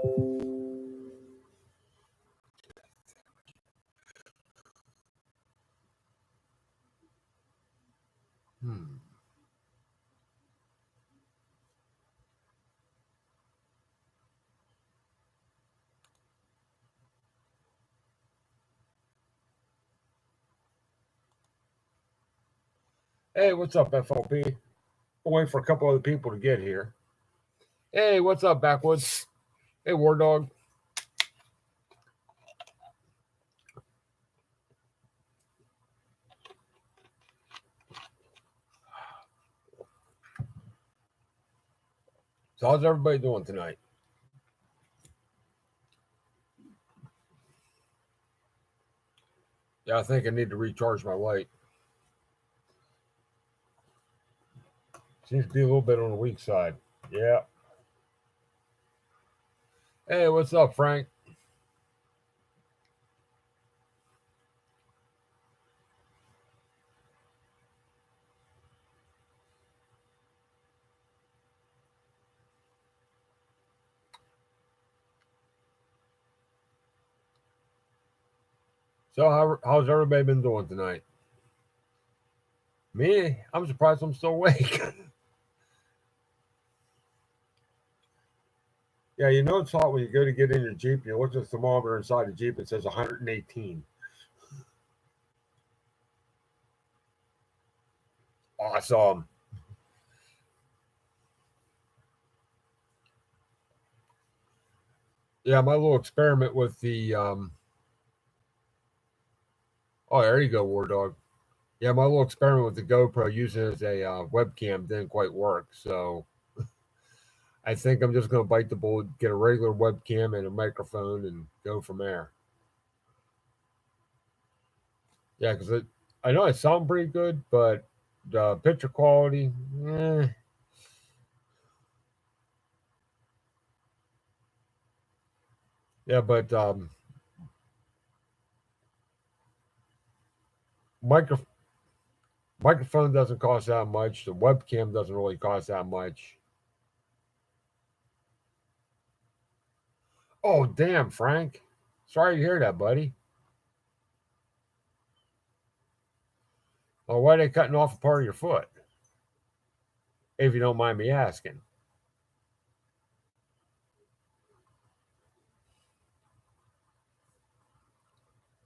Hey, what's up, FLP? I'll wait for a couple other people to get here. Hey, what's up, Backwoods? Hey, War Dog. So, how's everybody doing tonight? Yeah, I think I need to recharge my light. Seems to be a little bit on the weak side. Yeah. Hey, what's up, Frank? So, how's everybody been doing tonight? Me? I'm surprised I'm still awake. Yeah, you know it's hot when you go to get in your Jeep. You look at the thermometer inside the Jeep. It says 118. Awesome. Yeah, my little experiment with the Oh, there you go, War Dog. Yeah, my little experiment with the GoPro using it as a webcam didn't quite work. So I think I'm just going to bite the bullet, get a regular webcam and a microphone, and go from there. Yeah, because I know I sound pretty good, but the picture quality, eh. Yeah, but micro, microphone doesn't cost that much. The webcam doesn't really cost that much. Oh, damn, Frank. Sorry to hear that, buddy. Oh, why are they cutting off a part of your foot? If you don't mind me asking.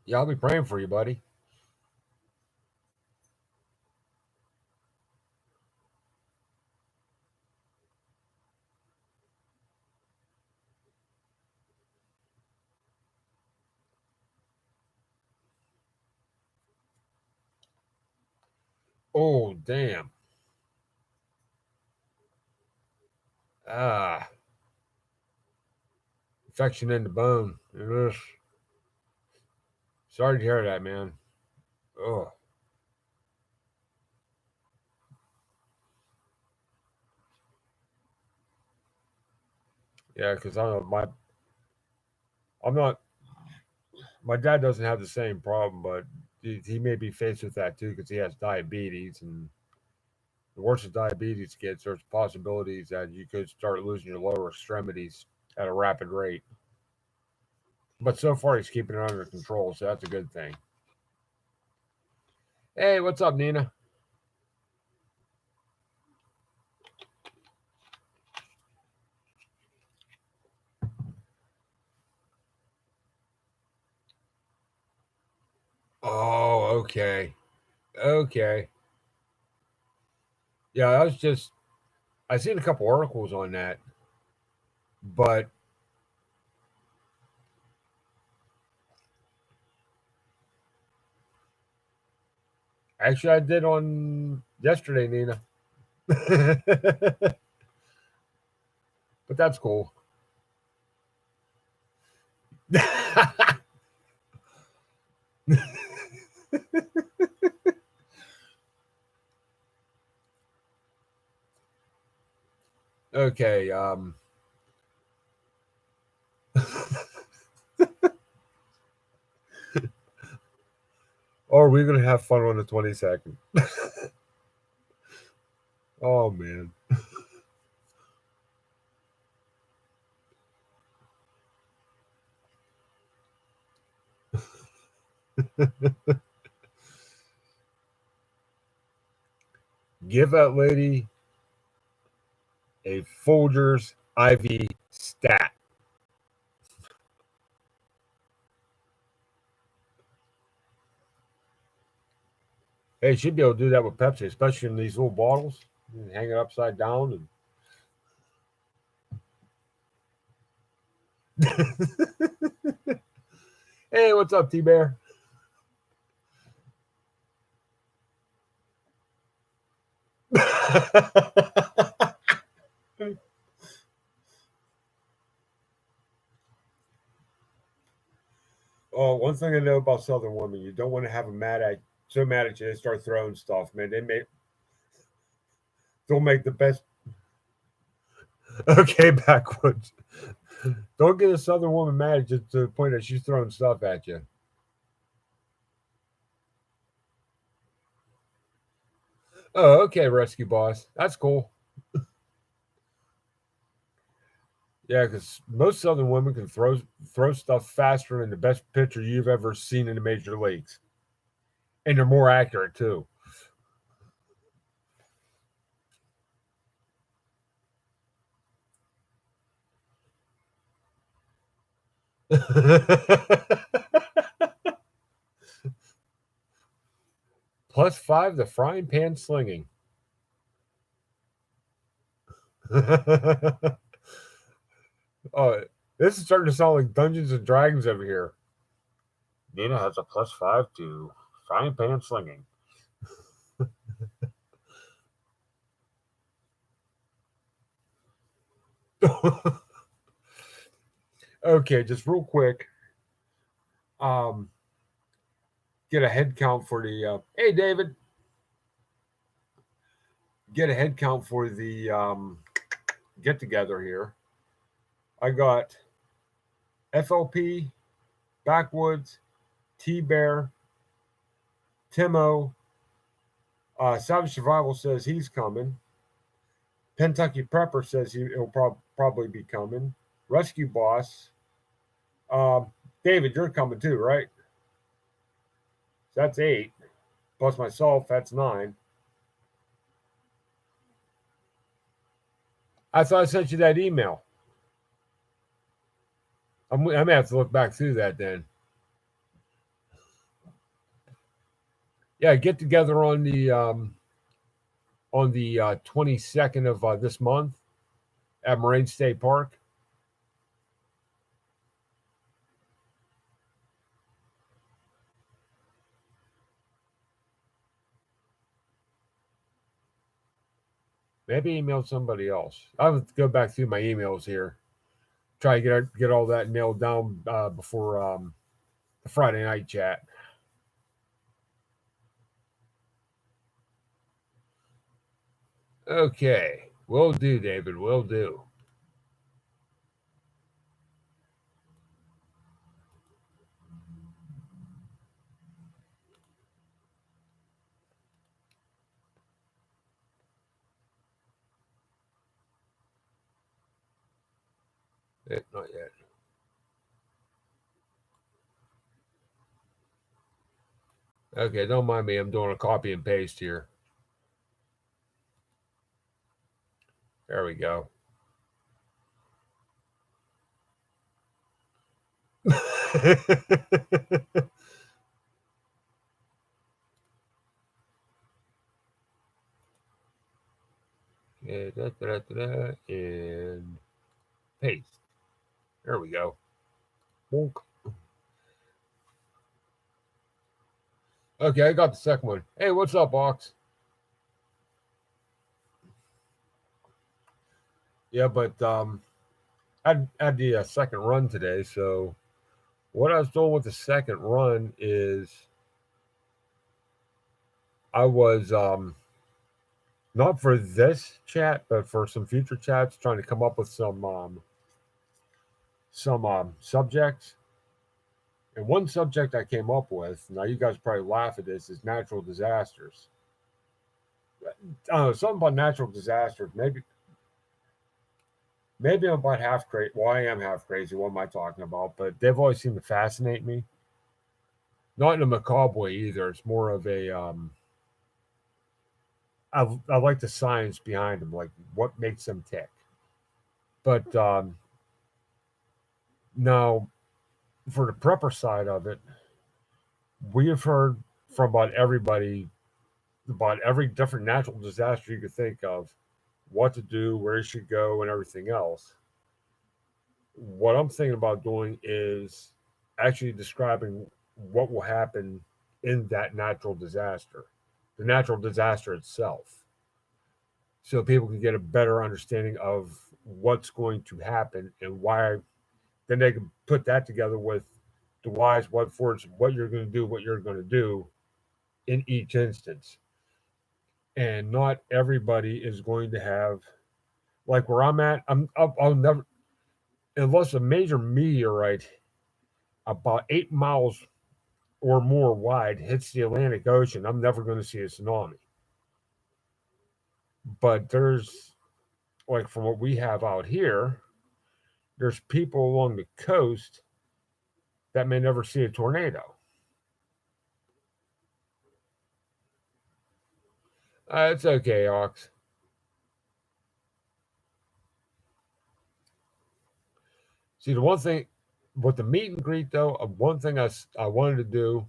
Yeah, I'll be praying for you, buddy. Oh, damn. Ah, infection in the bone. Ugh. Sorry to hear that, man. Oh, yeah, because I'm not, my dad doesn't have the same problem, but he may be faced with that too because he has diabetes. And the worse the diabetes gets, there's possibilities that you could start losing your lower extremities at a rapid rate. But so far, he's keeping it under control, so that's a good thing. Hey, what's up, Nina? Oh, okay. Okay. Yeah, I seen a couple articles on that, but actually, I did on yesterday, Nina. But that's cool. Okay. Or we're gonna have fun on the 22nd. Oh man. Give that lady a Folgers IV stat. Hey, she'd be able to do that with Pepsi, especially in these little bottles. You can hang it upside down and hey, what's up, T Bear? Oh, one thing I know about Southern women, you don't want to have them so mad at you they start throwing stuff, man. They'll make the best. Okay, backwards. Don't get a Southern woman mad just to the point that she's throwing stuff at you. Oh, okay, rescue boss. That's cool. Yeah, because most Southern women can throw stuff faster than the best pitcher you've ever seen in the major leagues, and they're more accurate too. +5 the frying pan slinging. Oh, this is starting to sound like Dungeons and Dragons over here. Nina has a +5 to frying pan slinging. Okay, just real quick. Get a head count for the. Hey, David. Get a head count for the get together here. I got FLP, Backwoods, T Bear, Timo. Savage Survival says he's coming. Kentucky Prepper says he'll probably be coming. Rescue Boss. David, you're coming too, right? So that's 8. Plus myself, that's 9. I thought I sent you that email. I may have to look back through that then. Yeah, get together on the 22nd of this month at Moraine State Park. Maybe email somebody else. I'll have to go back through my emails here. Try to get all that nailed down before the Friday night chat. Okay, will do, David. Will do. Not yet. Okay, don't mind me. I'm doing a copy and paste here. There we go. And paste. There we go. Bonk. Okay, I got the second one. Hey, what's up, Ox? Yeah, but I had the second run today. So what I was doing with the second run is I was not for this chat, but for some future chats, trying to come up with some subjects. And one subject I came up with, now you guys probably laugh at this, is natural disasters. Something about natural disasters. Maybe I'm about half crazy. Well, I am half crazy. What am I talking about? But they've always seemed to fascinate me. not in a macabre way either. It's more of a I like the science behind them, like what makes them tick. But now for the prepper side of it, we have heard from about everybody about every different natural disaster you could think of, what to do, where you should go, and everything else. What I'm thinking about doing is actually describing what will happen in that natural disaster, the natural disaster itself, so people can get a better understanding of what's going to happen and why. Then they can put that together with the whys, what for's, what you're going to do, what you're going to do in each instance. And not everybody is going to have, like where I'm at. I'll never, unless a major meteorite about 8 miles or more wide hits the Atlantic Ocean, I'm never going to see a tsunami. But there's, like, from what we have out here, there's people along the coast that may never see a tornado. It's okay, Ox. See, the one thing with the meet and greet, though, one thing I wanted to do,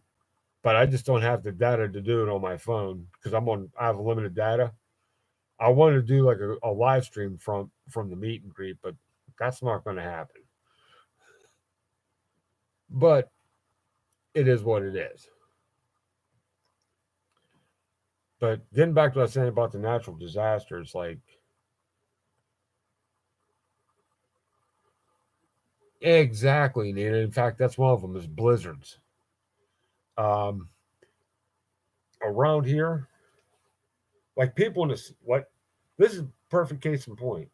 but I just don't have the data to do it on my phone because I have limited data. I wanted to do like a live stream from the meet and greet, but that's not going to happen. But it is what it is. But getting back to what I was saying about the natural disasters, like exactly, Nina. In fact, that's one of them is blizzards. Um, Around here, like people in this, what this is perfect case in point.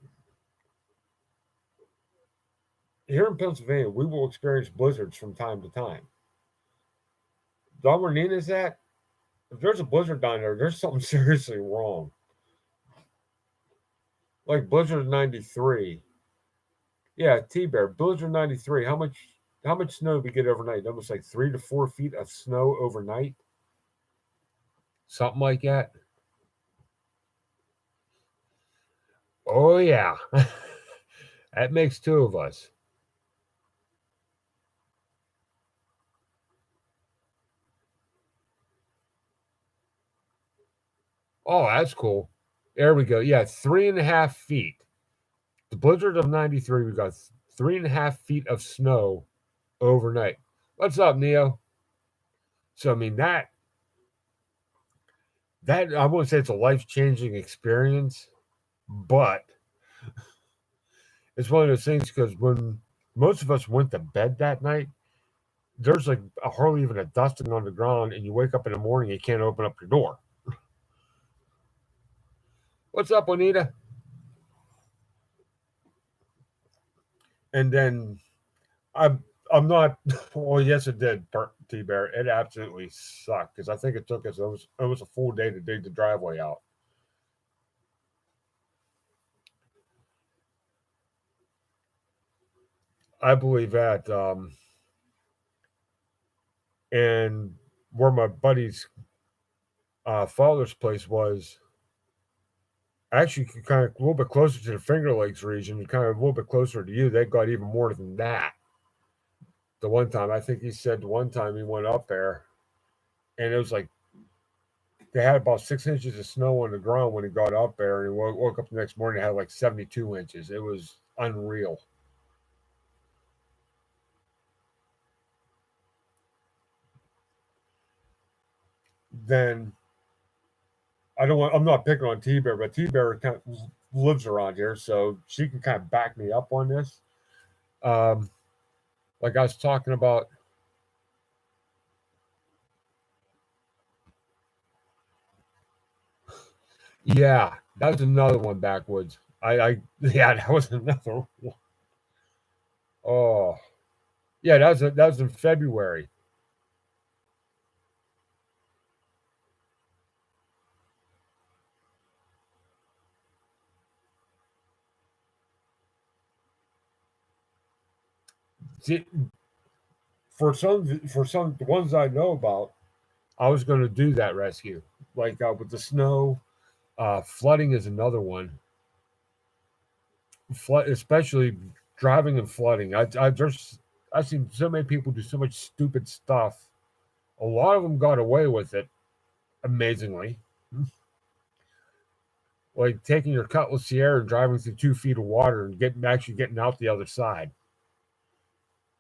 Here in Pennsylvania, we will experience blizzards from time to time. Down where Nina's at, if there's a blizzard down there, there's something seriously wrong. Like Blizzard 93. Yeah, T Bear, Blizzard 93. How much snow did we get overnight? Almost like 3 to 4 feet of snow overnight. Something like that. Oh yeah. That makes two of us. Oh, that's cool. There we go. Yeah, 3.5 feet. The blizzard of 93, we got 3.5 feet of snow overnight. What's up, Neo? So I mean that I wouldn't say it's a life changing experience, but it's one of those things because when most of us went to bed that night, there's like hardly even a dusting on the ground, and you wake up in the morning, you can't open up your door. What's up, Juanita? And then I'm not. Well, yes, it did, T Bear. It absolutely sucked because I think it took us it was a full day to dig the driveway out. I believe that. And where my buddy's father's place was, actually kind of a little bit closer to the Finger Lakes region, and kind of a little bit closer to you. They got even more than that. The one time, I think he said the one time he went up there, and it was like they had about 6 inches of snow on the ground when he got up there, and he woke up the next morning and had like 72 inches. It was unreal. Then I don't want. I'm not picking on T Bear, but T Bear kind of lives around here, so she can kind of back me up on this. Um, like I was talking about, yeah, that was another one backwoods. Yeah, that was another one. Oh, yeah, that was in February. See, for some the ones I know about, I was going to do that rescue, like with the snow. Flooding is another one. Flood, especially driving and flooding. I've seen so many people do so much stupid stuff. A lot of them got away with it, amazingly. Like taking your Cutlass Sierra and driving through 2 feet of water and getting out the other side.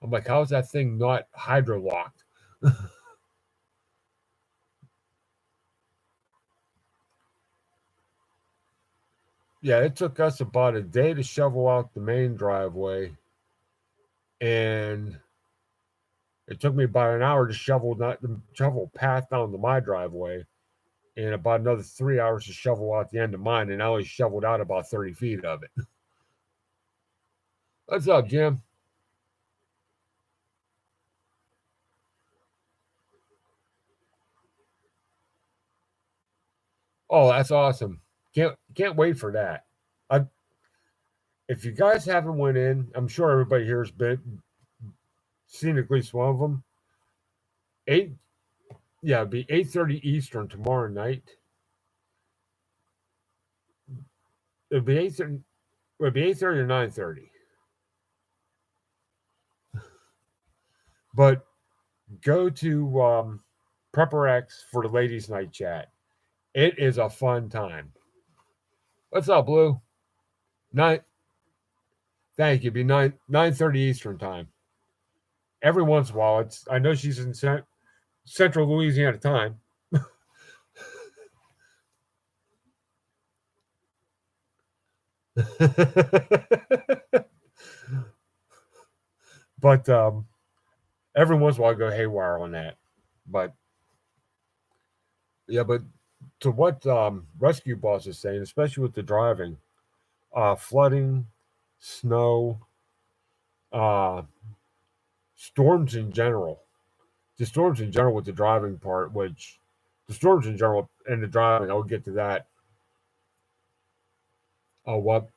I'm like, how is that thing not hydro locked? Yeah, it took us about a day to shovel out the main driveway, and it took me about an hour to shovel path down to my driveway, and about another 3 hours to shovel out the end of mine, and I only shoveled out about 30 feet of it. What's up, Jim? Oh, that's awesome. Can't wait for that. I, if you guys haven't went in, I'm sure everybody here has been seen at least one of them. Eight, yeah, it'd be 8:30 Eastern tomorrow night. It'd be 8:30. It'd be 8:30 or 9:30. But go to Prepper X for the ladies' night chat. It is a fun time. What's up, Blue? Nine. Thank you. It'd be 9:30 Eastern time. Every once in a while, it's. I know she's in Central Louisiana time. But every once in a while, I go haywire on that. But yeah, but to what Rescue Boss is saying, especially with the driving, flooding, snow, uh, storms in general. The storms in general with the driving part, which the storms in general and the driving, I'll get to that. What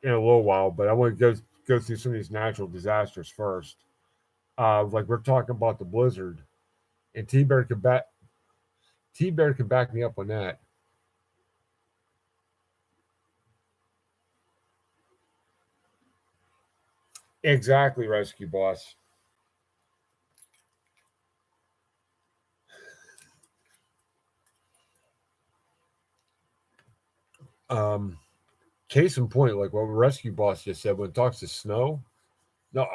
in a little while, but I want to go through some of these natural disasters first. Like we're talking about the blizzard, and T Bear can back me up on that. Exactly, Rescue Boss. Um, Case in point, like what Rescue Boss just said, when it talks to snow, no,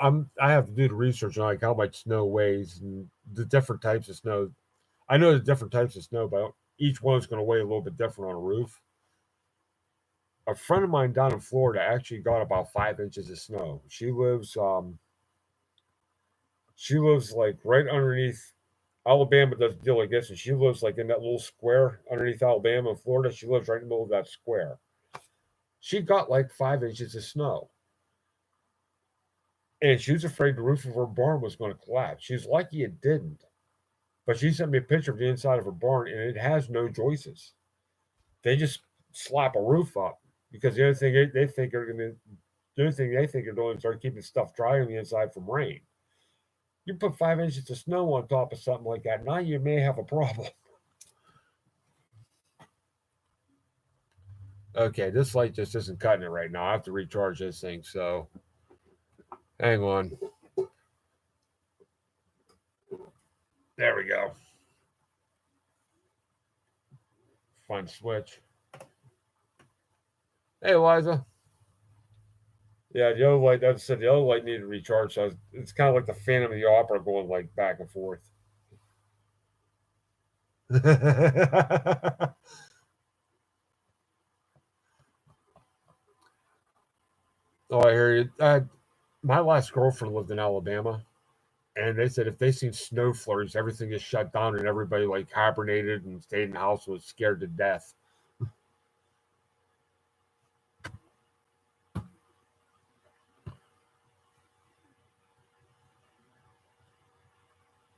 I have to do the research on like how much snow weighs and the different types of snow. I know the different types of snow, but each one's going to weigh a little bit different on a roof. A friend of mine down in Florida actually got about 5 inches of snow. She lives like right underneath Alabama doesn't deal like this, and she lives like in that little square underneath Alabama and Florida. She lives right in the middle of that square. She got like 5 inches of snow. And she was afraid the roof of her barn was going to collapse. She's lucky it didn't. But she sent me a picture of the inside of her barn, and it has no joists. They just slap a roof up because the other thing they think are going to, the other thing they think are doing is start keeping stuff dry on the inside from rain. You put 5 inches of snow on top of something like that, now you may have a problem. Okay, this light just isn't cutting it right now. I have to recharge this thing, so hang on. There we go. Find switch. Hey, Eliza. Yeah, the other light. That said, the other light needed to recharge. So it's kind of like the Phantom of the Opera going like back and forth. Oh, I hear you. My last girlfriend lived in Alabama, and they said if they seen snow flurries, everything is shut down, and everybody like hibernated and stayed in the house, was scared to death.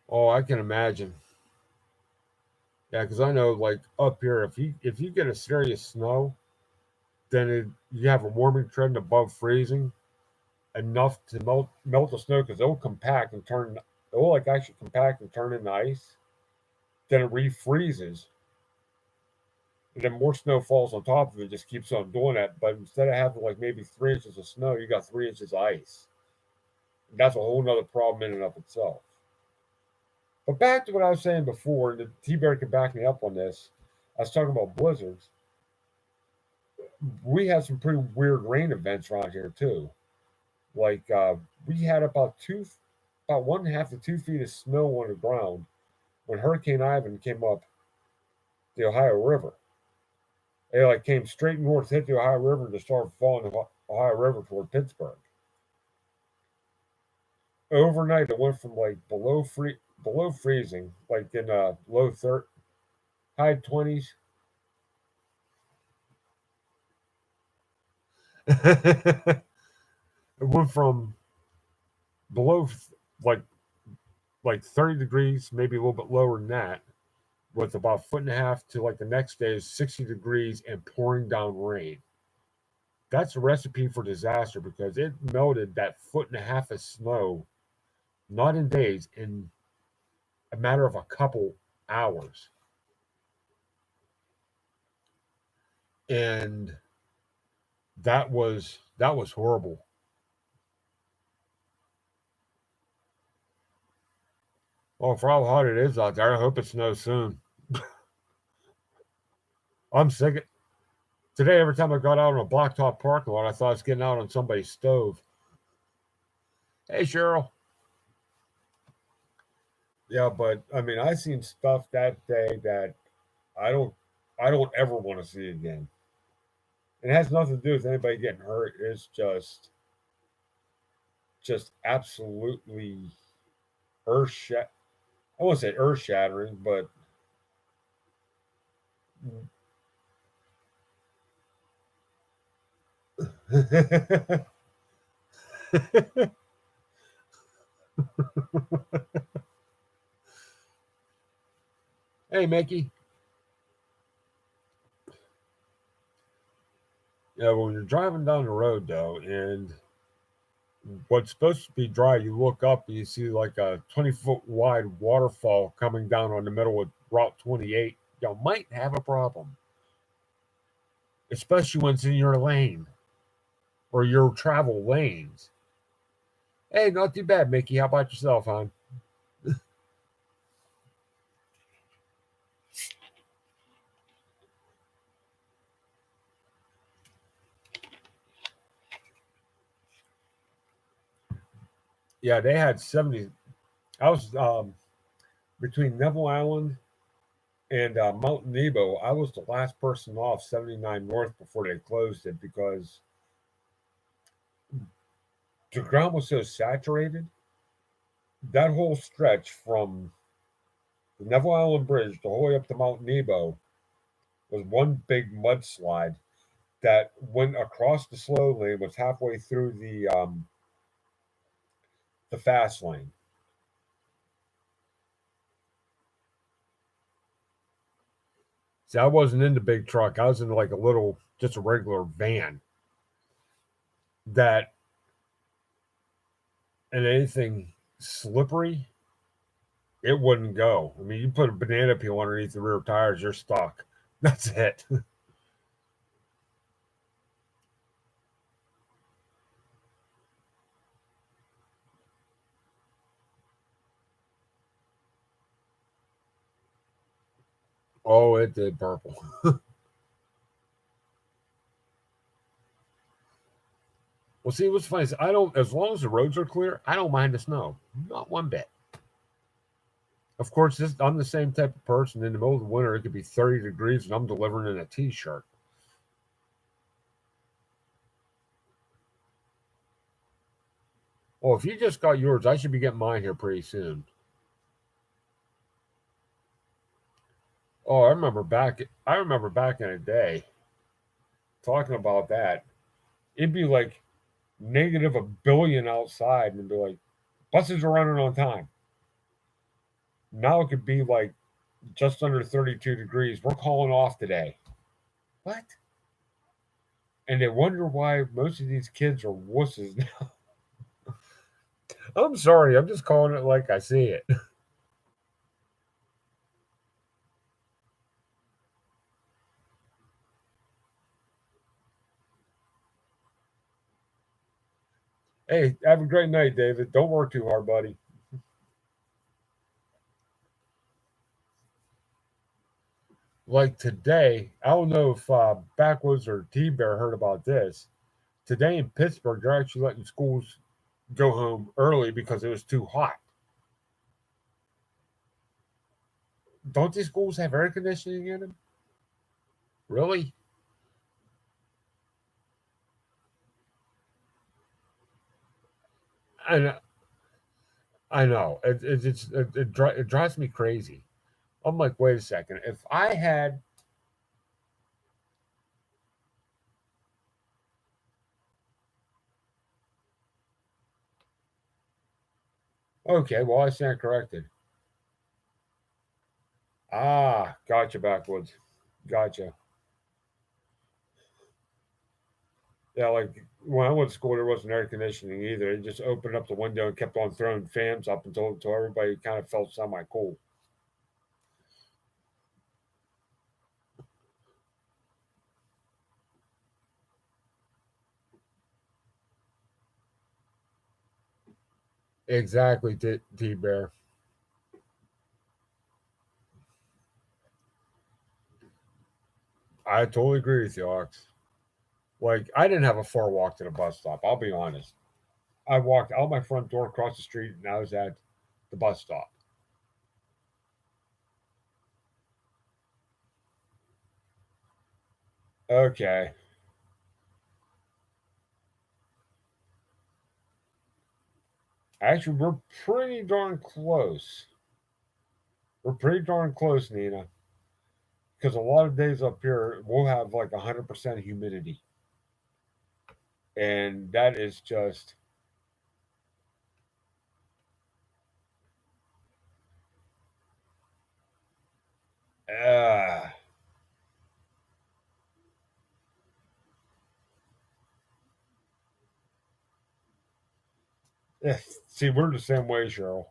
Oh, I can imagine. Yeah, because I know like up here, if you get a serious snow, then you have a warming trend above freezing enough to melt the snow because it'll compact and turn it will like actually compact and turn into ice. Then it refreezes, and then more snow falls on top of it. Just keeps on doing that. But instead of having like maybe 3 inches of snow, you got 3 inches of ice. And that's a whole nother problem in and of itself. But back to what I was saying before, and the T Bear can back me up on this. I was talking about blizzards. We had some pretty weird rain events around here too. Like we had about 1.5 to 2 feet of snow on the ground when Hurricane Ivan came up the Ohio River. It like came straight north, hit the Ohio River, and just started falling the Ohio River toward Pittsburgh. Overnight, it went from like below freezing, like in high 20s. It went from below like 30 degrees, maybe a little bit lower than that, with about a foot and a half to like the next day is 60 degrees and pouring down rain. That's a recipe for disaster because it melted that foot and a half of snow, not in days, in a matter of a couple hours. And that was horrible. Well, for how hot it is out there, I hope it snows soon. I'm sick of today. Every time I got out on a blacktop parking lot, I thought I was getting out on somebody's stove. Hey, Cheryl. Yeah, but I mean, I seen stuff that day that I don't, I don't ever want to see again. It has nothing to do with anybody getting hurt. It's just absolutely earth shat. I won't say earth shattering, but hey, Mickey. Yeah, when you're driving down the road though, and what's supposed to be dry, you look up and you see like a 20-foot wide waterfall coming down on the middle of Route 28. You might have a problem, especially when it's in your lane or your travel lanes. Hey, not too bad, Mickey. How about yourself, hon? Yeah, they had 70. I was between Neville Island and Mount Nebo. I was the last person off 79 North before they closed it because the ground was so saturated. That whole stretch from the Neville Island Bridge the whole way up to Mount Nebo was one big mudslide that went across the slow lane, was halfway through the fast lane. See, I wasn't in the big truck. I was in like a little, just a regular van. That and anything slippery, it wouldn't go. I mean, you put a banana peel underneath the rear tires, you're stuck. That's it. Oh, it did purple. Well, see, what's funny is I don't, as long as the roads are clear, I don't mind the snow. Not one bit. Of course, I'm the same type of person. In the middle of the winter, it could be 30 degrees and I'm delivering in a t shirt. Well, if you just got yours, I should be getting mine here pretty soon. Oh, I remember back in the day talking about that. It'd be like negative a billion outside and be like, buses are running on time. Now it could be like just under 32 degrees. We're calling off today. What? And they wonder why most of these kids are wusses now. I'm sorry. I'm just calling it like I see it. Hey, have a great night, David. Don't work too hard, buddy. Like today, I don't know if Backwoods or T Bear heard about this. Today in Pittsburgh, they're actually letting schools go home early because it was too hot. Don't these schools have air conditioning in them? Really? I I know. It drives me crazy. I'm like, wait a second. If I had okay, well I stand corrected. Ah, gotcha, Backwoods. Gotcha. Yeah, like when I went to school, there wasn't air conditioning either. They just opened up the window and kept on throwing fans up until everybody kind of felt semi cool. Exactly, T Bear. I totally agree with you, Ox. Like I didn't have a far walk to the bus stop. I'll be honest. I walked out my front door across the street, and I was at the bus stop. Okay. Actually, we're pretty darn close. We're pretty darn close, Nina. Because a lot of days up here, we'll have like 100% humidity. And that is just, uh, see, we're the same way, Cheryl.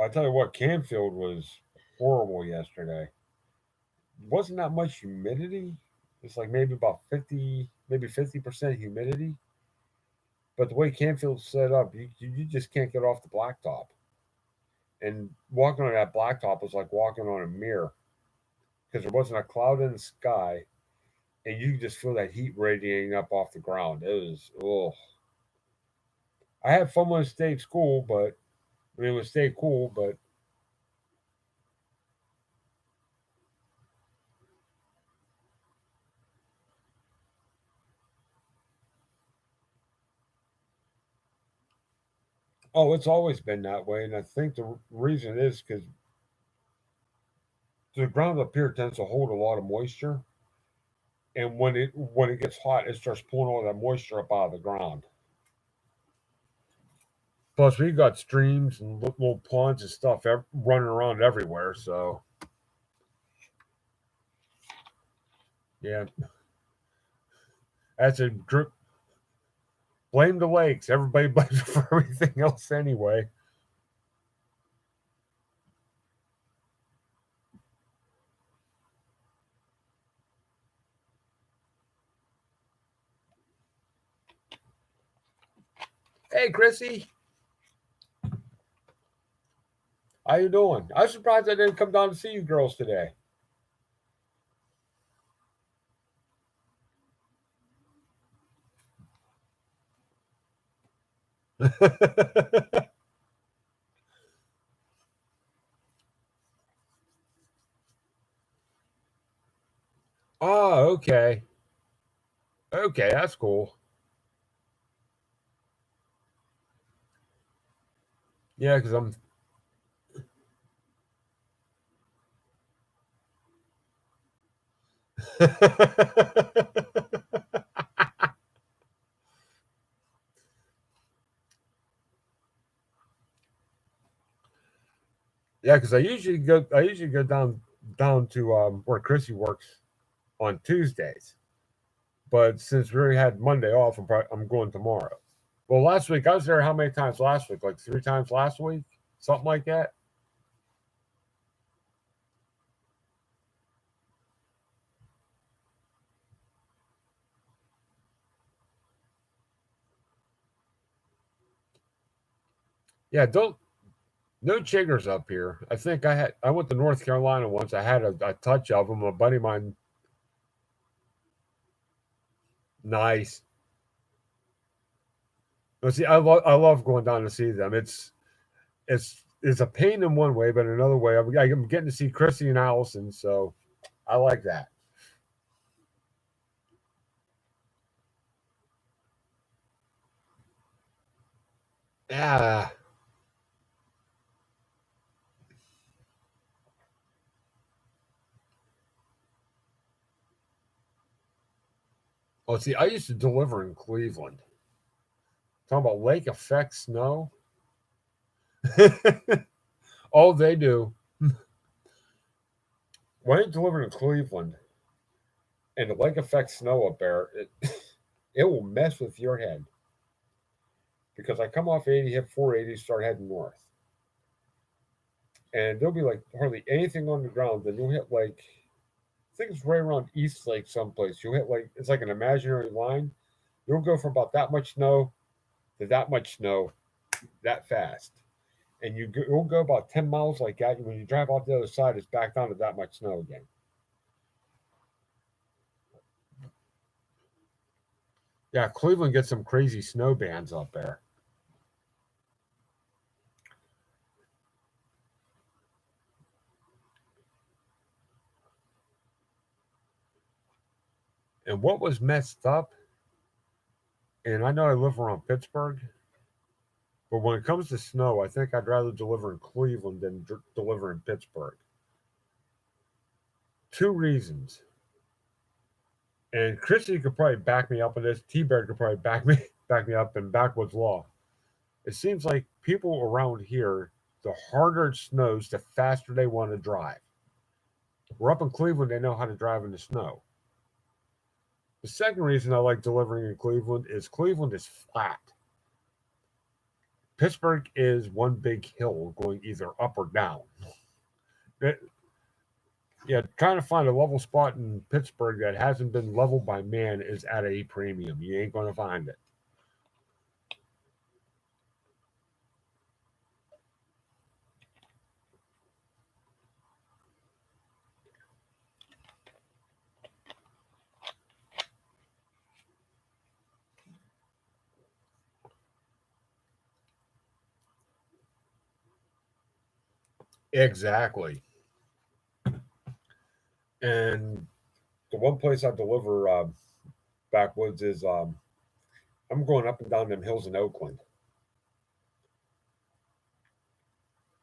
I tell you what, Canfield was horrible yesterday. Wasn't that much humidity. It's like maybe about 50, maybe 50% humidity. But the way Canfield's set up, you just can't get off the blacktop. And walking on that blacktop was like walking on a mirror because there wasn't a cloud in the sky, and you just feel that heat radiating up off the ground. It was oh, I had fun when I stayed school, but I mean, it was stay cool, but oh, it's always been that way. And I think the reason is because the ground up here tends to hold a lot of moisture, and when it gets hot, it starts pulling all that moisture up out of the ground. Plus, we got streams and little ponds and stuff running around everywhere. So yeah, that's a drip. Blame the lakes. Everybody blames it for everything else anyway. Hey, Chrissy, how you doing? I was surprised I didn't come down to see you girls today. Oh, okay. Okay, that's cool. Yeah, because I'm Yeah, because I usually go down to where Chrissy works on Tuesdays. But since we already had Monday off, I'm going tomorrow. Well, last week I was there. How many times last week? Like 3 times last week, something like that. Yeah, don't no chiggers up here. I went to North Carolina once. I had a touch of them. A buddy of mine, nice. But see, I love going down to see them. It's a pain in one way, but another way, I'm getting to see Chrissy and Allison, so I like that. Yeah. Oh, see, I used to deliver in Cleveland. Talking about lake effect snow. All they do when I deliver in Cleveland and the lake effect snow up there, it will mess with your head because I come off 80, hit 480, start heading north, and there'll be like hardly anything on the ground. Then you'll hit like I think it's right around East Lake someplace. You'll hit like it's like an imaginary line. You'll go from about that much snow to that much snow that fast. And you'll go about 10 miles like that. And when you drive off the other side, it's back down to that much snow again. Yeah, Cleveland gets some crazy snow bands up there. And what was messed up, and I know I live around Pittsburgh, but when it comes to snow, I think I'd rather deliver in Cleveland than deliver in Pittsburgh. Two reasons. And Christy could probably back me up on this. T Bear could probably back me up in backwoods law. It seems like people around here, the harder it snows, the faster they want to drive. We're up in Cleveland, they know how to drive in the snow. The second reason I like delivering in Cleveland is flat. Pittsburgh is one big hill going either up or down. It, yeah, trying to find a level spot in Pittsburgh that hasn't been leveled by man is at a premium. You ain't going to find it. Exactly. And the one place I deliver backwoods is I'm going up and down them hills in Oakland,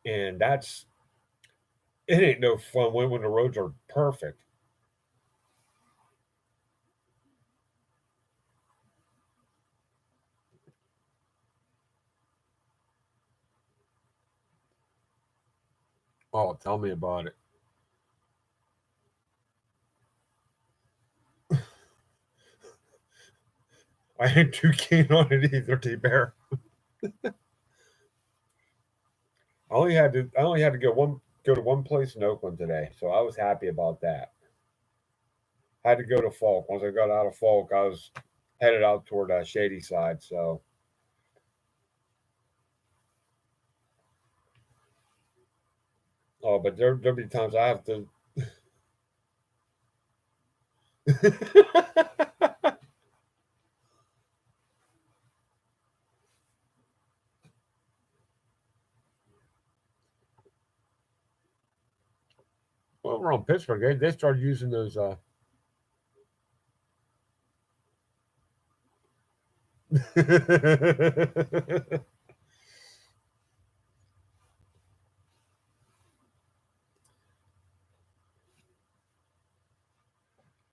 and that's it. Ain't no fun when the roads are perfect. Oh, tell me about it. I ain't too keen on it either, T Bear. I only had to go to one place in Oakland today, so I was happy about that. I had to go to Falk. Once I got out of Falk, I was headed out toward Shady Side. So, oh, but there'll be times I have to. Well, we're on Pittsburgh. They started using those.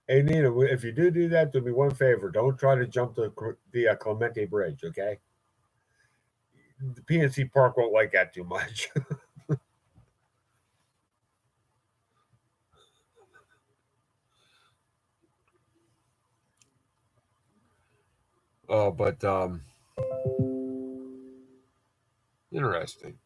Hey Nina, if you do that, do me one favor. Don't try to jump the Clemente Bridge, okay? The PNC Park won't like that too much. But interesting.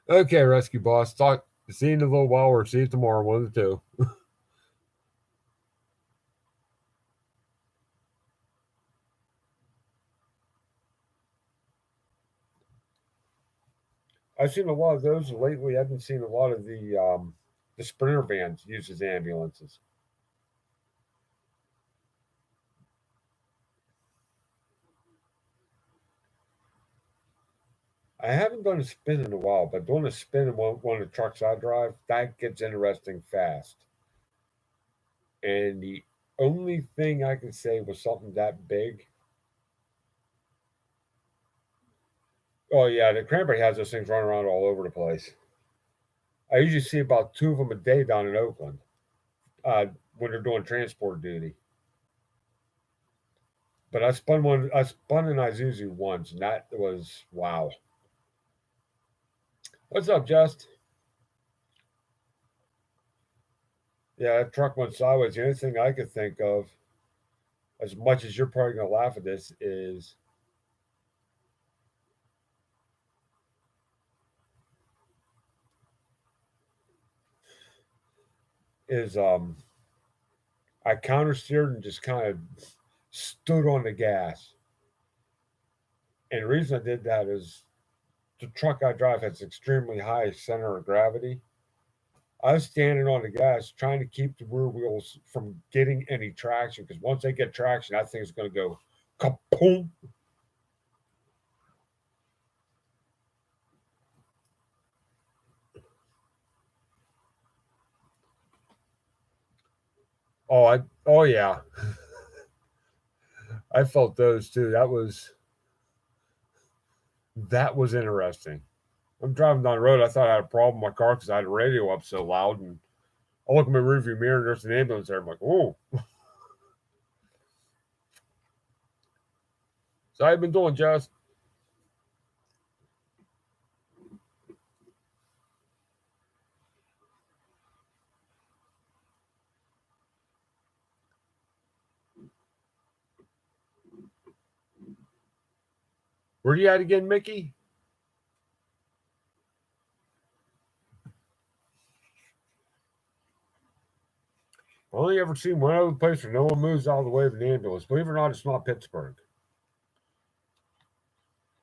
Okay, rescue boss. Talk. See you in a little while, or see you tomorrow. One of the two. I've seen a lot of those lately. I haven't seen a lot of the Sprinter vans used as ambulances. I haven't done a spin in a while, but doing a spin in one of the trucks I drive, that gets interesting fast. And the only thing I can say was something that big. Oh yeah, the Cranberry has those things running around all over the place. I usually see about two of them a day down in Oakland uh, when they're doing transport duty. But I spun one. I spun an Isuzu once, and that was wow. What's up, Just? Yeah, that truck went sideways. The only thing I could think of, as much as you're probably gonna laugh at this, is I counter steered and just kind of stood on the gas. And the reason I did that is the truck I drive has extremely high center of gravity. I was standing on the gas trying to keep the rear wheels from getting any traction because once they get traction, that thing's going to go kapoom. Oh yeah, I felt those too. That was interesting. I'm driving down the road. I thought I had a problem with my car because I had the radio up so loud, and I look in my rearview mirror and there's an ambulance there. I'm like, oh, so I've been doing just. Where you at again, Mickey? I only ever seen one other place where no one moves out of the way of an ambulance. Believe it or not, it's not Pittsburgh.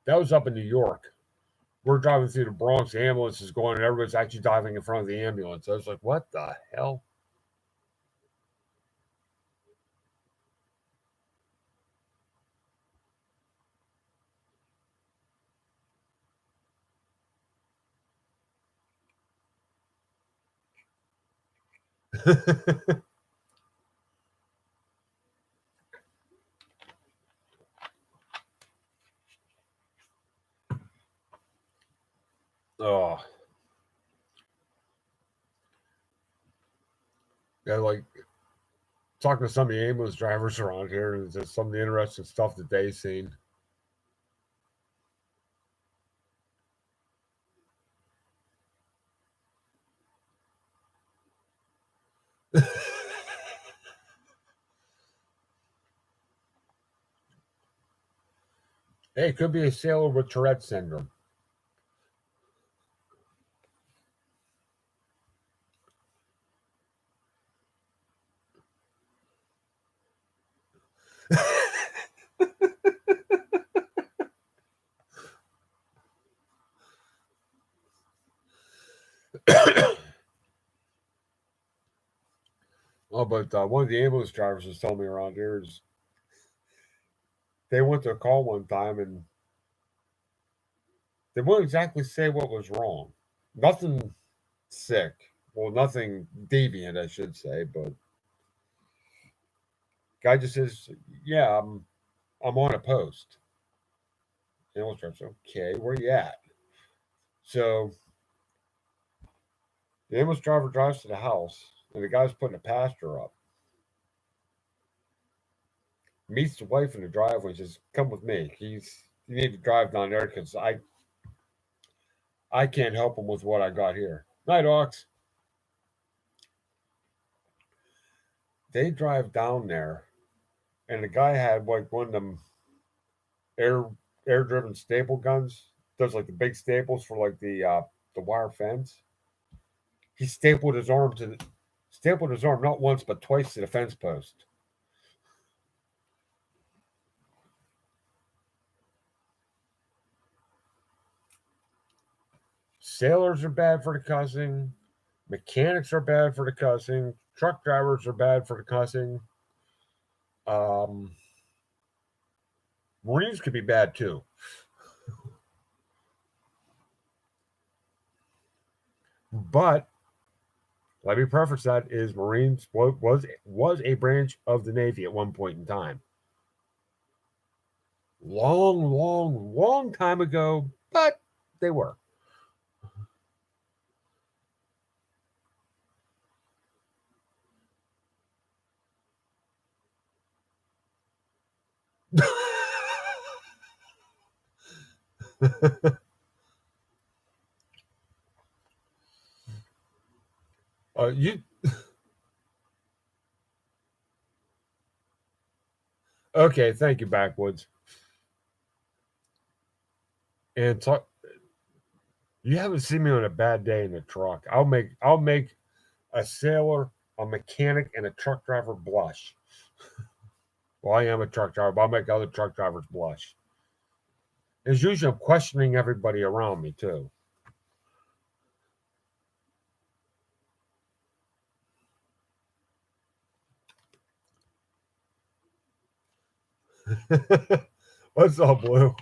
That was up in New York. We're driving through the Bronx, the ambulance is going, and everybody's actually diving in front of the ambulance. I was like, what the hell? Oh, yeah, like talking to some of the ambulance drivers around here, and just some of the interesting stuff that they've seen. Hey, it could be a sailor with Tourette syndrome. Oh, but one of the ambulance drivers was telling me around here is they went to a call one time and they wouldn't exactly say what was wrong. Nothing sick. Well, nothing deviant, I should say, but guy just says, "Yeah, I'm on a post." The ambulance driver says, "Okay, where you at?" So The ambulance driver drives to the house, and the guy's putting a pasture up. Meets the wife in the driveway and says, "Come with me. You need to drive down there because I can't help him with what I got here." Night, Ox. They drive down there, and the guy had like one of them air air driven staple guns. Those like the big staples for like the wire fence. He stapled his arm not once but twice to the fence post. Sailors are bad for the cussing. Mechanics are bad for the cussing. Truck drivers are bad for the cussing. Um, Marines could be bad too. But let me preface that is Marines was a branch of the Navy at one point in time. Long time ago, but they were. You okay? Thank you, Backwoods. And talk. You haven't seen me on a bad day in the truck. I'll make a sailor, a mechanic, and a truck driver blush. Well, I am a truck driver, but I'll make other truck drivers blush. As usual, I'm questioning everybody around me too. What's up, Blue?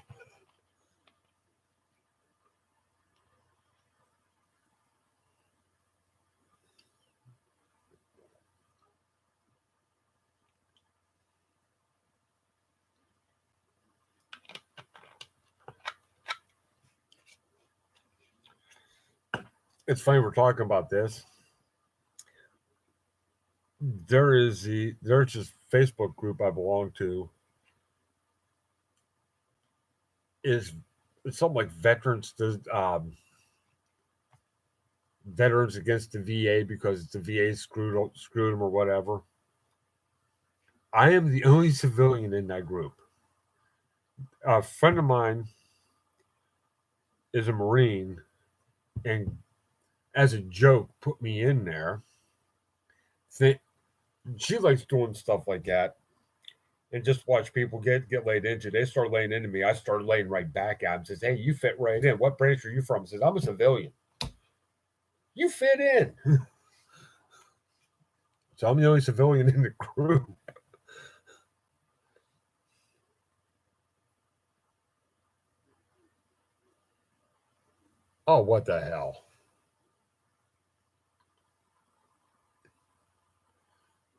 It's funny we're talking about this. There's this Facebook group I belong to. Is it's something like veterans against the VA because the VA screwed them or whatever. I am the only civilian in that group. A friend of mine is a Marine, and as a joke, put me in there. She likes doing stuff like that, and just watch people get laid into. They start laying into me. I start laying right back at them. Says, "Hey, you fit right in. What branch are you from?" Says, "I'm a civilian." You fit in. So I'm the only civilian in the group. Oh, what the hell?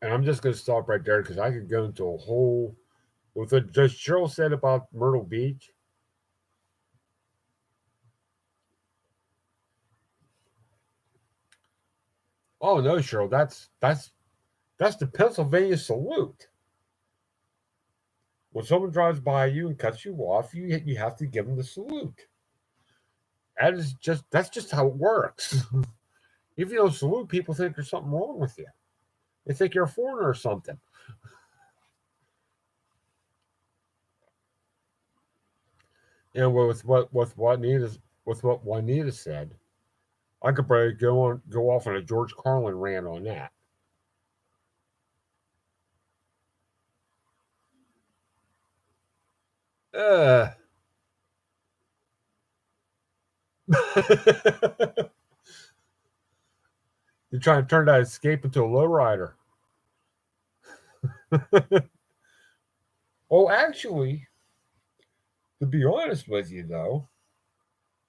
And I'm just going to stop right there because I could go into a whole with what just Cheryl said about Myrtle Beach. Oh no, Cheryl, that's the Pennsylvania salute. When someone drives by you and cuts you off, you have to give them the salute. That's just how it works. If you don't salute, people think there's something wrong with you. They think you're a foreigner or something. And with what Juanita said, I could probably go off on a George Carlin rant on that. Uh, You're trying to turn that escape into a lowrider. Oh, actually, to be honest with you, though,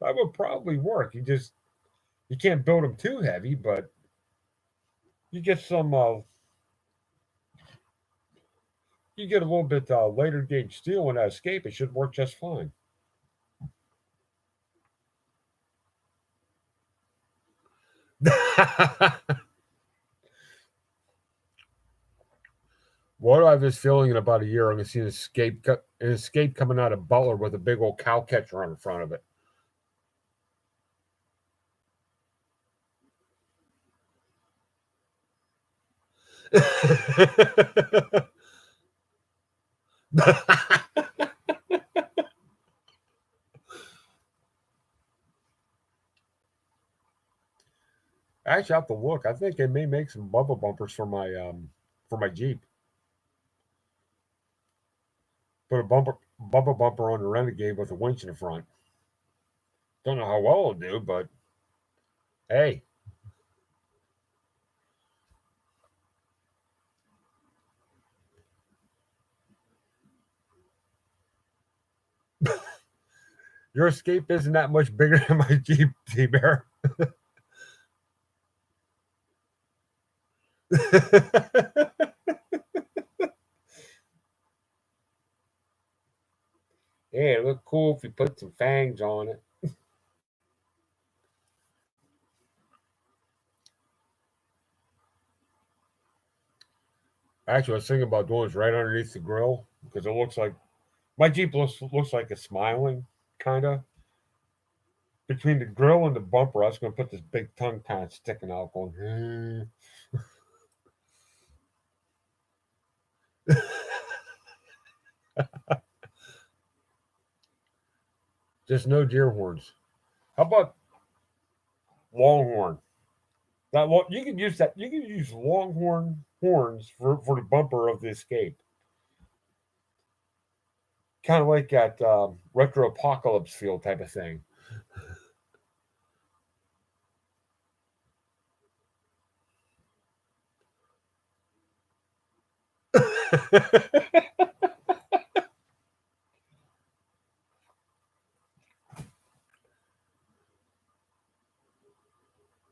that would probably work. You can't build them too heavy, but you get some you get a little bit later gauge steel in that escape. It should work just fine. What do I have this feeling in about a year I'm gonna see an escape coming out of Butler with a big old cow catcher on the front of it. Actually, I have to look. I think they may make some bumper bumpers for my Jeep. Put a bumper bumper on the Renegade with a winch in the front. Don't know how well it'll do, but hey, your Escape isn't that much bigger than my Jeep, T Bear. Yeah, it look cool if you put some fangs on it. Actually, I was thinking about doing this right underneath the grill because it looks like my Jeep looks like it's smiling, kind of between the grill and the bumper. I was going to put this big tongue kind of sticking out, going. Just no deer horns. How about Longhorn? You can use that. You can use Longhorn horns for the bumper of the Escape. Kind of like that retro apocalypse feel type of thing.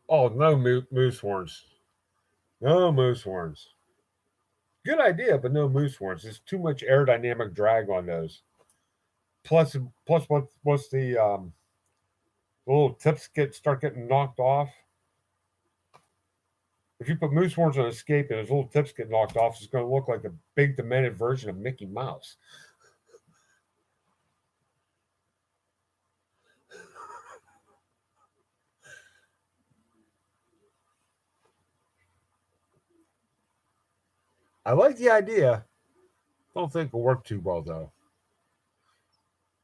Oh, no moose horns. No moose horns. Good idea, but no moose horns. There's too much aerodynamic drag on those. Plus, once the little tips start getting knocked off, if you put moose horns on Escape and those little tips get knocked off, it's going to look like a big demented version of Mickey Mouse. I like the idea. Don't think it'll work too well though.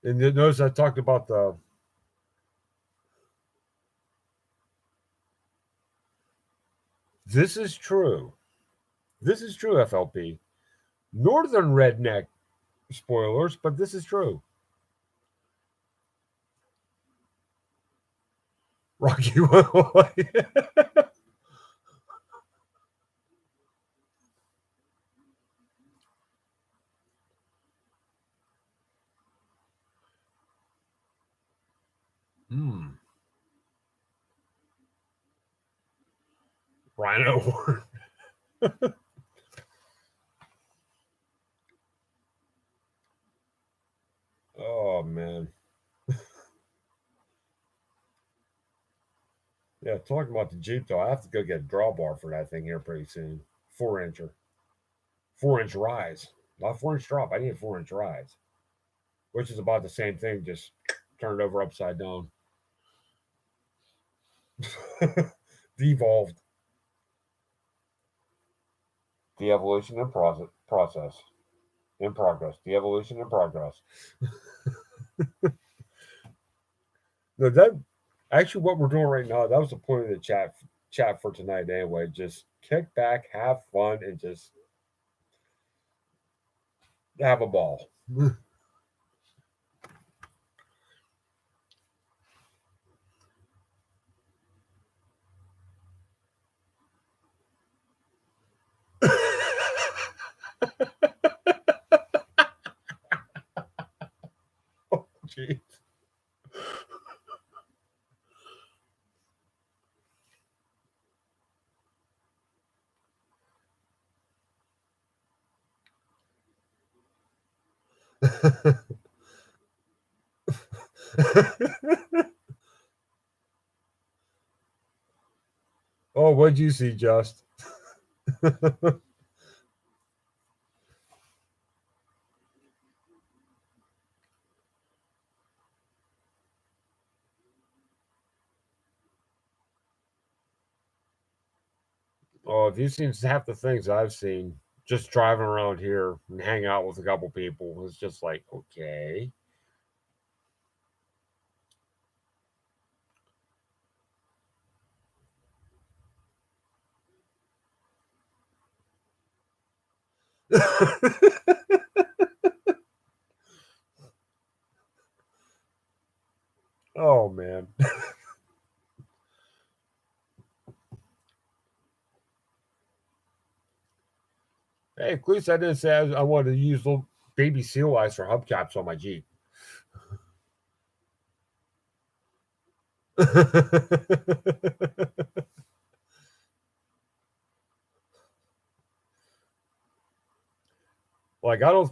And you notice I talked about the. This is true. This is true, FLP. Northern redneck spoilers, but this is true. Rocky Hmm. Rhino horn. Oh man. Yeah, talking about the Jeep though, I have to go get a drawbar for that thing here pretty soon. 4 incher. 4 inch rise. Not 4 inch drop. I need a 4 inch rise. Which is about the same thing, just turned over upside down. Devolved. The evolution in process. In progress. The evolution in progress. No, that actually what we're doing right now, that was the point of the chat for tonight anyway. Just kick back, have fun, and just have a ball. Oh, jeez. Oh, what'd you see, Just? Oh, if you've seen half the things I've seen just driving around here and hang out with a couple people, it's just like, okay. Oh man. Hey, at least I didn't say I wanted to use little baby seal eyes for hubcaps on my Jeep. Like I don't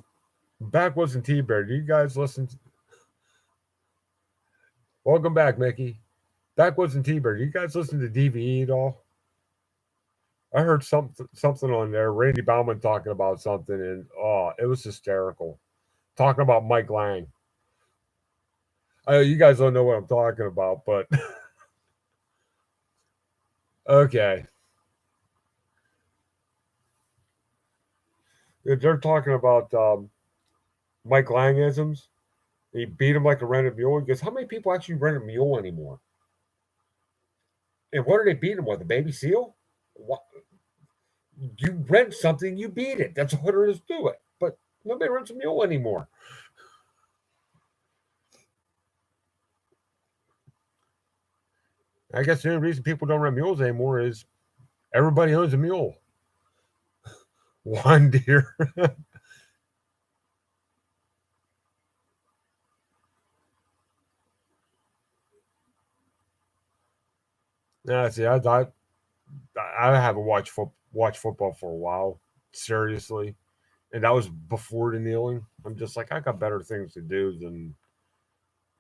Backwoods and T Bear. Do you guys listen? Welcome back, Mickey. Backwoods and T Bear. Do you guys listen to DVE at all? I heard something on there. Randy Bauman talking about something, and oh, it was hysterical. Talking about Mike Lang. I know you guys don't know what I'm talking about, but okay. They're talking about Mike Langisms. He beat him like a rented mule. He goes, "How many people actually rent a mule anymore? And what are they beating him with? A baby seal? What? You rent something, you beat it. That's all there is to it. But nobody rents a mule anymore." I guess the only reason people don't rent mules anymore is everybody owns a mule. One deer. Yeah, see, I haven't watched football for a while, seriously, and that was before the kneeling. I'm just like, I got better things to do than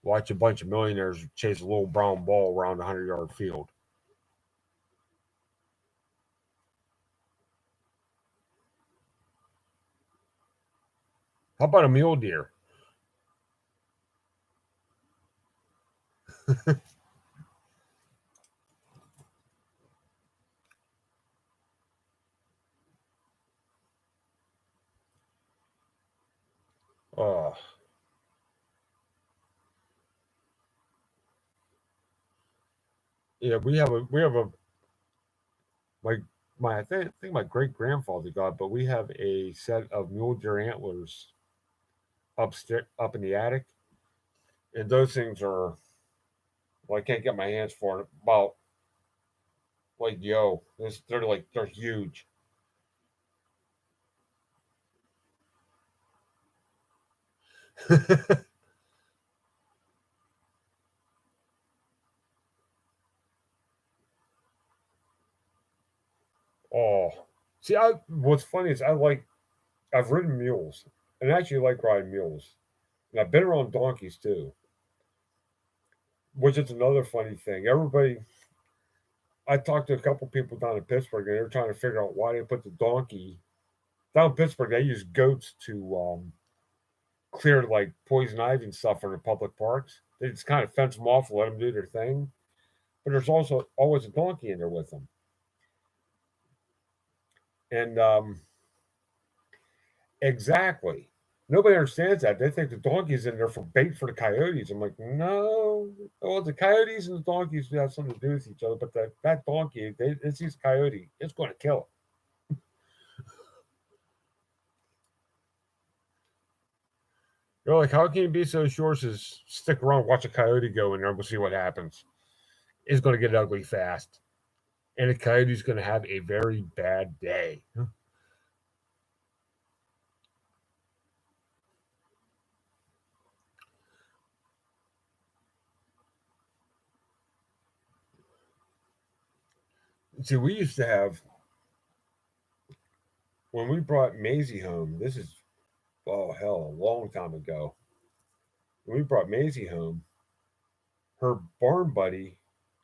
watch a bunch of millionaires chase a little brown ball around a 100-yard field. How about a mule deer? Oh, yeah, we have a my I think my great grandfather got, but we have a set of mule deer antlers upstairs up in the attic, and those things are well, I can't get my hands for it. About like they're huge. Oh, see, what's funny is I've ridden mules, and I actually like riding mules, and I've been around donkeys too, which is another funny thing. I talked to a couple people down in Pittsburgh, and they were trying to figure out why they put the donkey down in Pittsburgh. They use goats to clear like poison ivy and stuff in the public parks. They just kind of fence them off and let them do their thing. But there's also always a donkey in there with them, and exactly. Nobody understands that. They think the donkey's in there for bait for the coyotes. I'm like, no. Well, the coyotes and the donkeys have something to do with each other, but that donkey, it sees a coyote, it's going to kill it. You're like, how can you be so sure to stick around, watch a coyote go in there, and we'll see what happens? It's going to get ugly fast, and the coyote's going to have a very bad day. See, we used to have when we brought Maisie home. This is oh hell, a long time ago. When we brought Maisie home, her barn buddy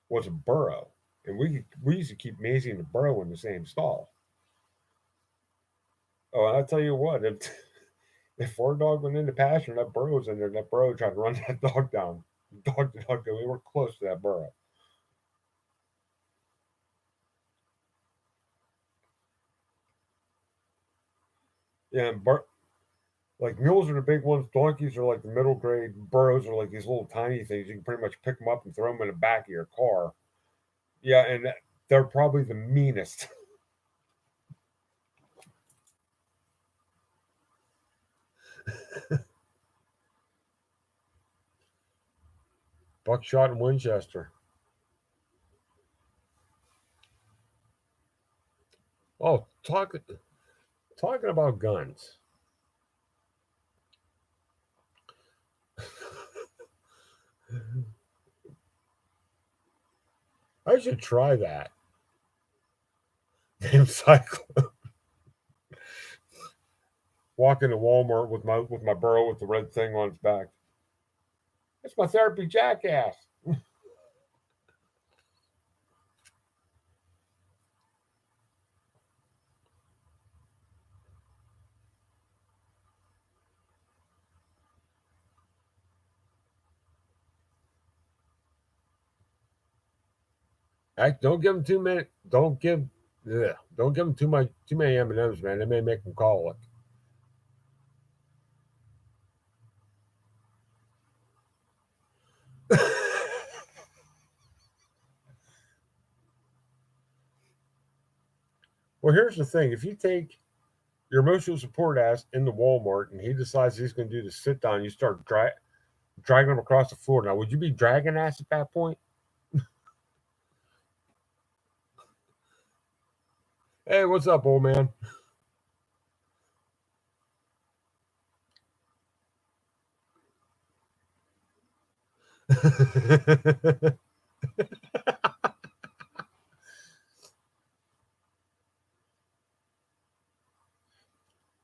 was a burro. and we used to keep Maisie and the burro in the same stall. Oh, and I'll tell you what, if our dog went into pasture and that burro was in there, and that burro tried to run that dog down, we were close to that burro. Yeah, and like mules are the big ones, donkeys are like the middle grade, burros are like these little tiny things. You can pretty much pick them up and throw them in the back of your car. Yeah, and they're probably the meanest. Buckshot and Winchester. Oh, talking about guns. I should try that. Game cycle. Walk into Walmart with my burro with the red thing on its back. It's my therapy jackass. Heck, don't give them too many. Don't give them too many M&Ms, man. They may make them colic. Well, here's the thing: if you take your emotional support ass into Walmart and he decides he's going to do the sit down, you start dragging him across the floor. Now, would you be dragging ass at that point? Hey, what's up, old man?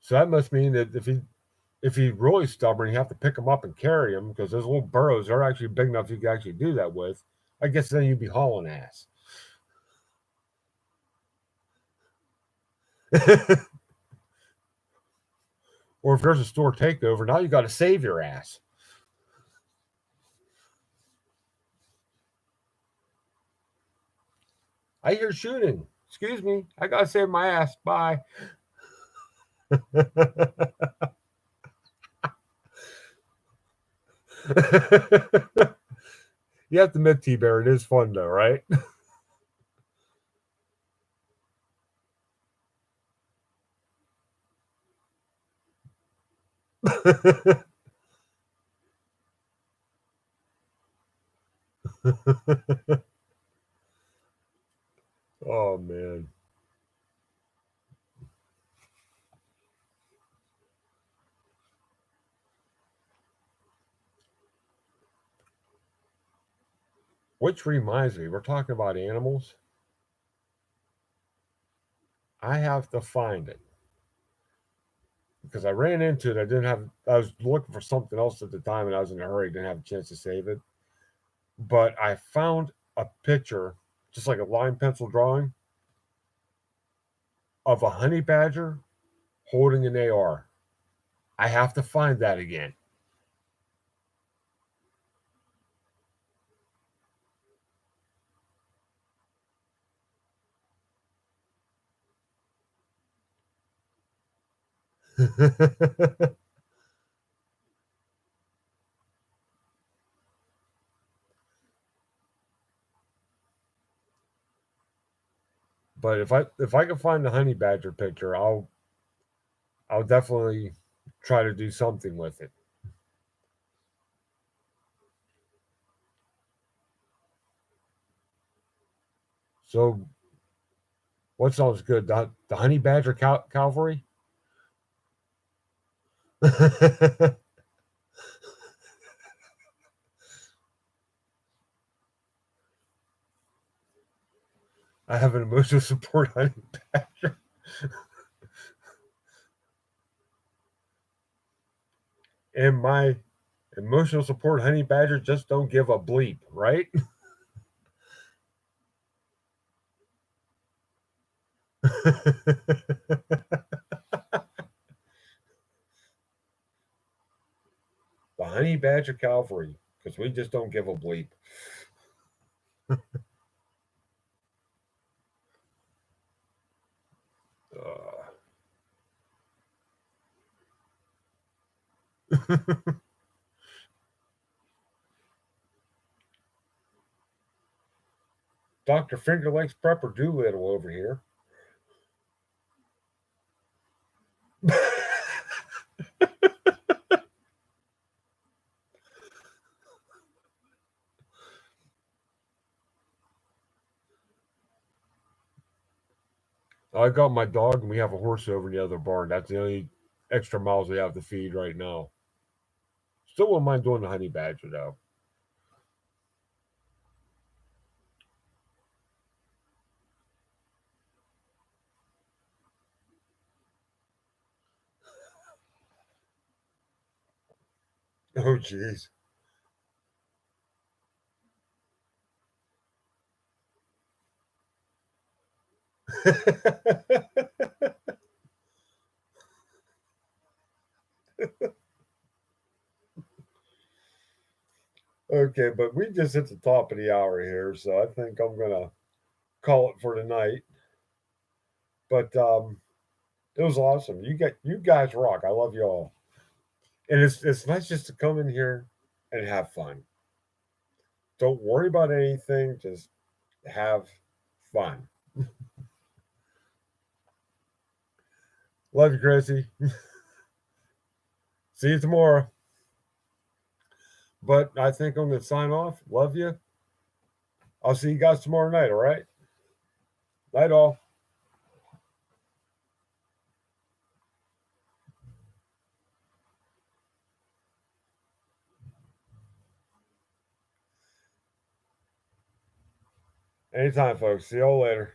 So that must mean that if he's really stubborn, you have to pick him up and carry him because those little burrows are actually big enough you can actually do that with. I guess then you'd be hauling ass. Or if there's a store takeover, now you got to save your ass. I hear shooting. Excuse me, I gotta save my ass. Bye. You have to admit, T Bear, it is fun though, right? Oh man. Which reminds me, we're talking about animals. I have to find it because I ran into it. I didn't have. I was looking for something else at the time, and I was in a hurry. Didn't have a chance to save it. But I found a picture, just like a line pencil drawing, of a honey badger holding an AR. I have to find that again. But if I can find the honey badger picture, I'll definitely try to do something with it. So what sounds good? The honey badger cavalry. I have an emotional support honey badger, and my emotional support honey badger just don't give a bleep, right? The Honey Badger Cavalry, because we just don't give a bleep. Dr. Finger Lakes Prepper Doolittle over here. I got my dog, and we have a horse over in the other barn. That's the only extra miles we have to feed right now. Still wouldn't mind doing the Honey Badger, though. Oh, jeez. Okay, but we just hit the top of the hour here, so I think I'm gonna call it for tonight. But it was awesome. You guys rock. I love you all, and it's nice just to come in here and have fun. Don't worry about anything. Just have fun. Love you, Chrissy. See you tomorrow. But I think I'm gonna sign off. Love you. I'll see you guys tomorrow night. All right. Night all. Anytime, folks. See you all later.